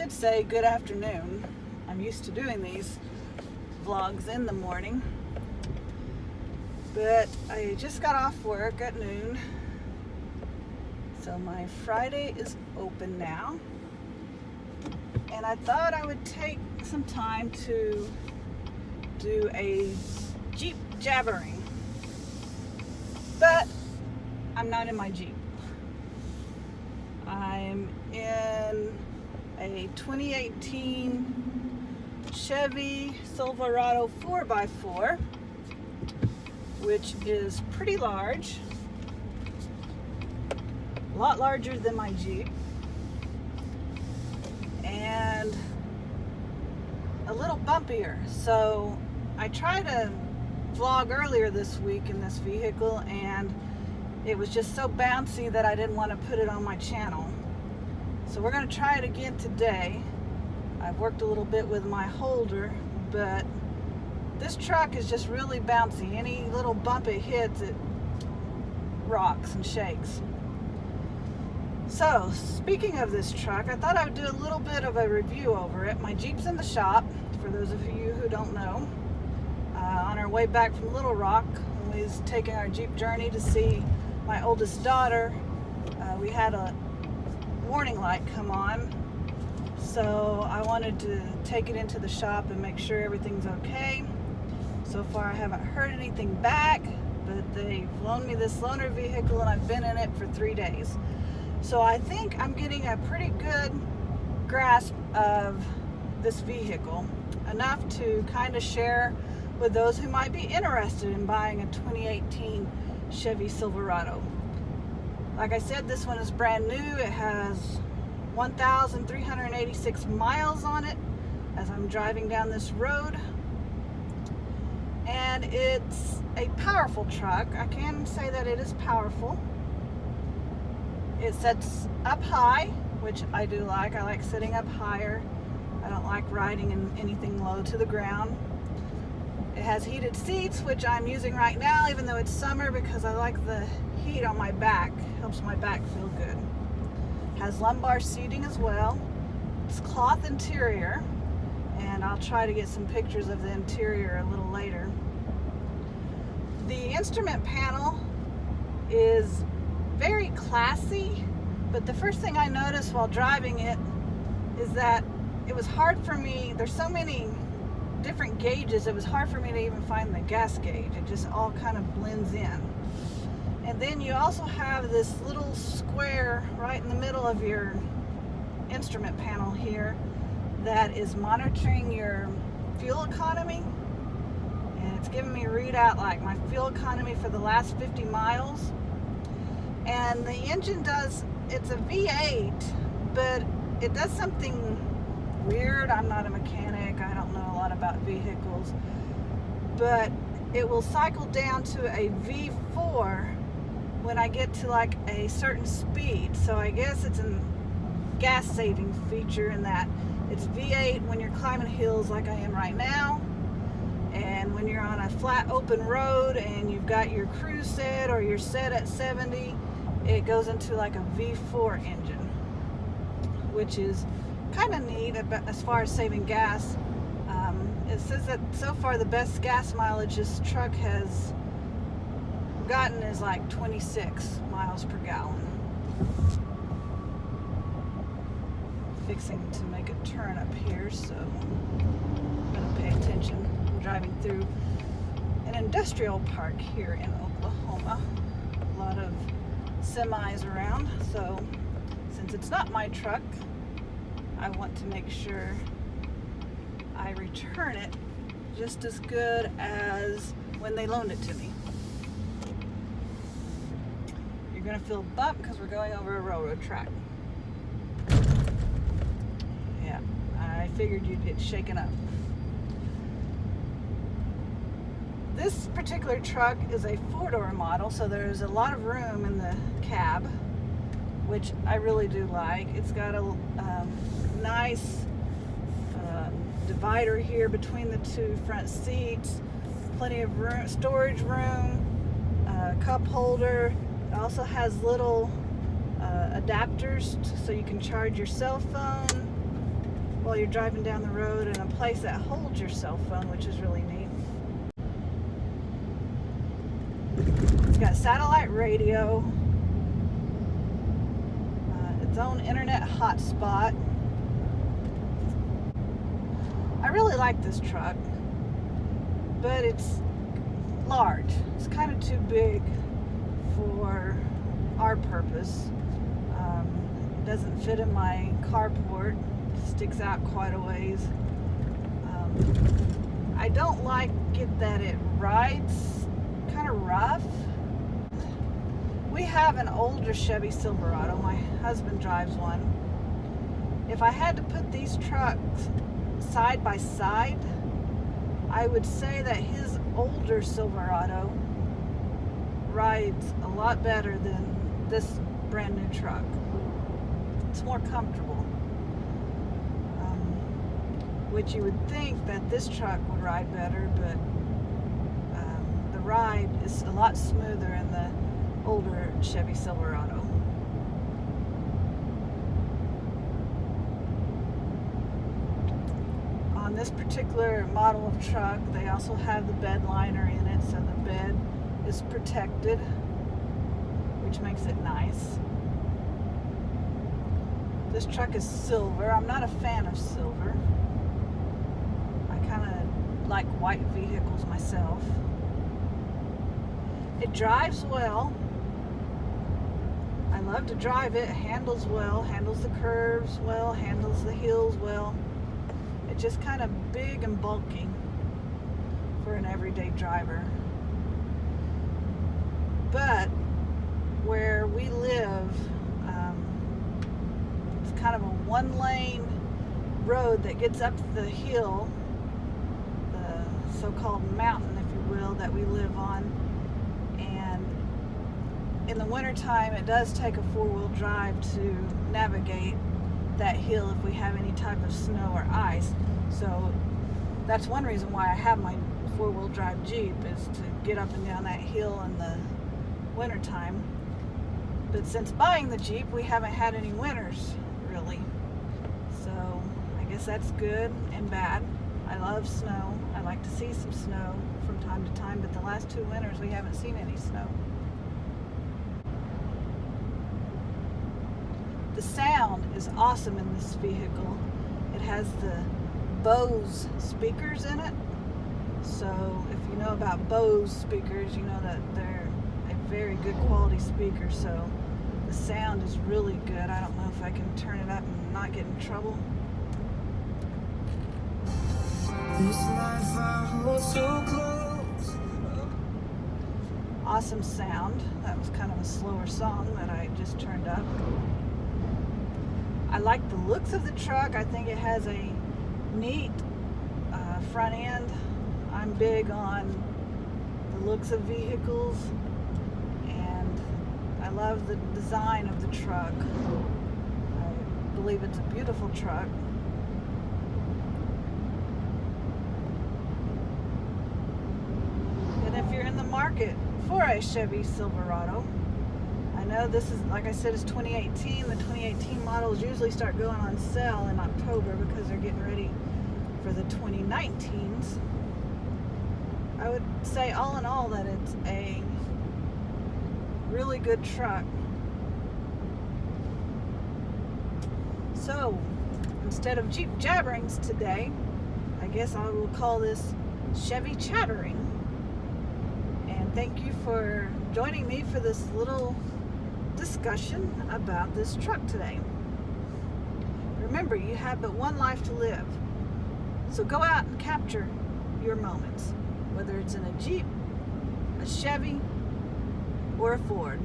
should say good afternoon. I'm used to doing these vlogs in the morning, but I just got off work at noon, so my Friday is open now, and I thought I would take some time to do a Jeep jabbering, but I'm not in my Jeep. I'm in a 2018 Chevy Silverado 4x4, which is pretty large, a lot larger than my Jeep, and a little bumpier. So I tried to vlog earlier this week in this vehicle, and it was just so bouncy that I didn't want to put it on my channel. So we're going to try it again today. I've worked a little bit with my holder, but this truck is just really bouncy. Any little bump it hits, it rocks and shakes. So, speaking of this truck, I thought I would do a little bit of a review over it. My Jeep's in the shop, for those of you who don't know. On our way back from Little Rock, we was taking our Jeep journey to see my oldest daughter. We had a warning light come on, so I wanted to take it into the shop and make sure everything's okay. So far I haven't heard anything back, but they've loaned me this loaner vehicle and I've been in it for 3 days. So I think I'm getting a pretty good grasp of this vehicle, enough to kind of share with those who might be interested in buying a 2018 Chevy Silverado. Like I said, this one is brand new. It has 1,386 miles on it as I'm driving down this road. And it's a powerful truck. I can say that it is powerful. It sits up high, which I do like. I like sitting up higher. I don't like riding in anything low to the ground. It has heated seats, which I'm using right now, even though it's summer, because I like the heat on my back. Helps my back feel good. Has lumbar seating as well. It's cloth interior, and I'll try to get some pictures of the interior a little later. The instrument panel is very classy, but the first thing I noticed while driving it is that it was hard for me. There's so many different gauges, it was hard for me to even find the gas gauge. It just all kind of blends in. And then you also have this little square right in the middle of your instrument panel here that is monitoring your fuel economy. And it's giving me a readout like my fuel economy for the last 50 miles. And the engine it's a V8, but it does something weird. I'm not a mechanic. I don't know a lot about vehicles, but it will cycle down to a V4 when I get to like a certain speed. So I guess it's a gas saving feature in that it's V8 when you're climbing hills like I am right now, and when you're on a flat open road and you've got your cruise set or you're set at 70, it goes into like a V4 engine, which is kind of neat as far as saving gas. It says that so far the best gas mileage this truck has gotten is like 26 miles per gallon. Fixing to make a turn up here, so I'm going to pay attention. I'm driving through an industrial park here in Oklahoma. A lot of semis around, so since it's not my truck, I want to make sure I return it just as good as when they loaned it to me. You're going to feel a bump because we're going over a railroad track. Yeah, I figured you'd get shaken up. This particular truck is a 4-door model, so there's a lot of room in the cab, which I really do like. It's got a nice divider here between the two front seats, plenty of room, storage room, cup holder. It also has little adapters so you can charge your cell phone. while you're driving down the road, and a place that holds your cell phone, which is really neat. It's got satellite radio, its own internet hotspot. I really like this truck, but it's large. It's kind of too big for our purpose. It doesn't fit in my carport. It sticks out quite a ways. I don't like it that it rides kind of rough. We have an older Chevy Silverado. My husband drives one. If I had to put these trucks side by side, I would say that his older Silverado rides a lot better than this brand new truck. It's more comfortable, which you would think that this truck would ride better, but the ride is a lot smoother in the older Chevy Silverado. On this particular model of truck, they also have the bed liner in it, so the bed is protected, which makes it nice. This truck is silver. I'm not a fan of silver. I kind of like white vehicles myself. It drives well. I love to drive it. It handles well, handles the curves well, handles the hills well. It's just kind of big and bulky for an everyday driver. But where we live, it's kind of a one-lane road that gets up the hill, the so-called mountain, if you will, that we live on. And in the wintertime, it does take a four-wheel drive to navigate that hill if we have any type of snow or ice. So that's one reason why I have my four-wheel drive Jeep, is to get up and down that hill in the wintertime. But since buying the Jeep, we haven't had any winters, really. So I guess that's good and bad. I love snow. I like to see some snow from time to time, but the last 2 winters we haven't seen any snow. The sound is awesome in this vehicle. It has the Bose speakers in it. So if you know about Bose speakers, you know that they're a very good quality speaker. So the sound is really good. I don't know if I can turn it up and not get in trouble. This life I hold so close. Awesome sound. That was kind of a slower song that I just turned up. I like the looks of the truck. I think it has a neat front end. I'm big on the looks of vehicles, and I love the design of the truck. I believe it's a beautiful truck. And if you're in the market for a Chevy Silverado, I know this is, like I said, it's 2018. The 2018 models usually start going on sale in October because they're getting ready for the 2019s. I would say all in all that it's a really good truck. So instead of Jeep jabberings today, I guess I will call this Chevy chattering. And thank you for joining me for this little discussion about this truck today. Remember, you have but one life to live. So go out and capture your moments, whether it's in a Jeep, a Chevy, or a Ford.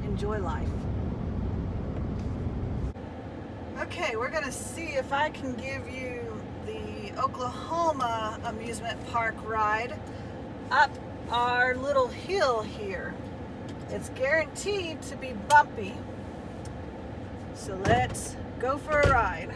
Enjoy life. Okay, we're gonna see if I can give you the Oklahoma amusement park ride up our little hill here. It's guaranteed to be bumpy. So let's go for a ride.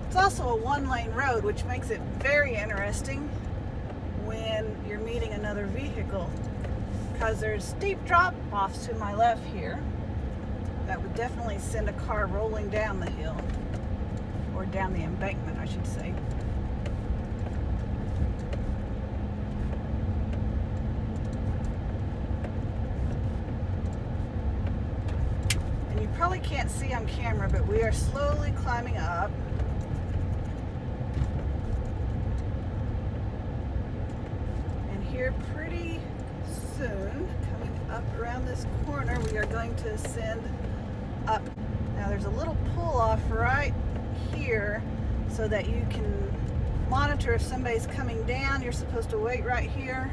It's also a one-lane road, which makes it very interesting when you're meeting another vehicle, because there's steep drop-offs to my left here that would definitely send a car rolling down the hill, or down the embankment, I should say. And you probably can't see on camera, but we are slowly climbing up. And here pretty soon, coming up around this corner, we are going to ascend up. Now there's a little pull off right here so that you can monitor if somebody's coming down. You're supposed to wait right here.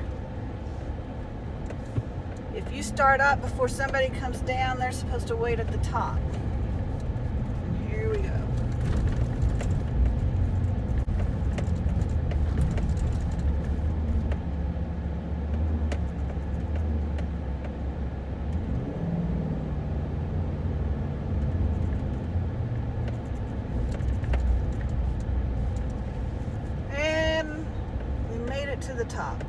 If you start up before somebody comes down, they're supposed to wait at the top. And here we go. To the top.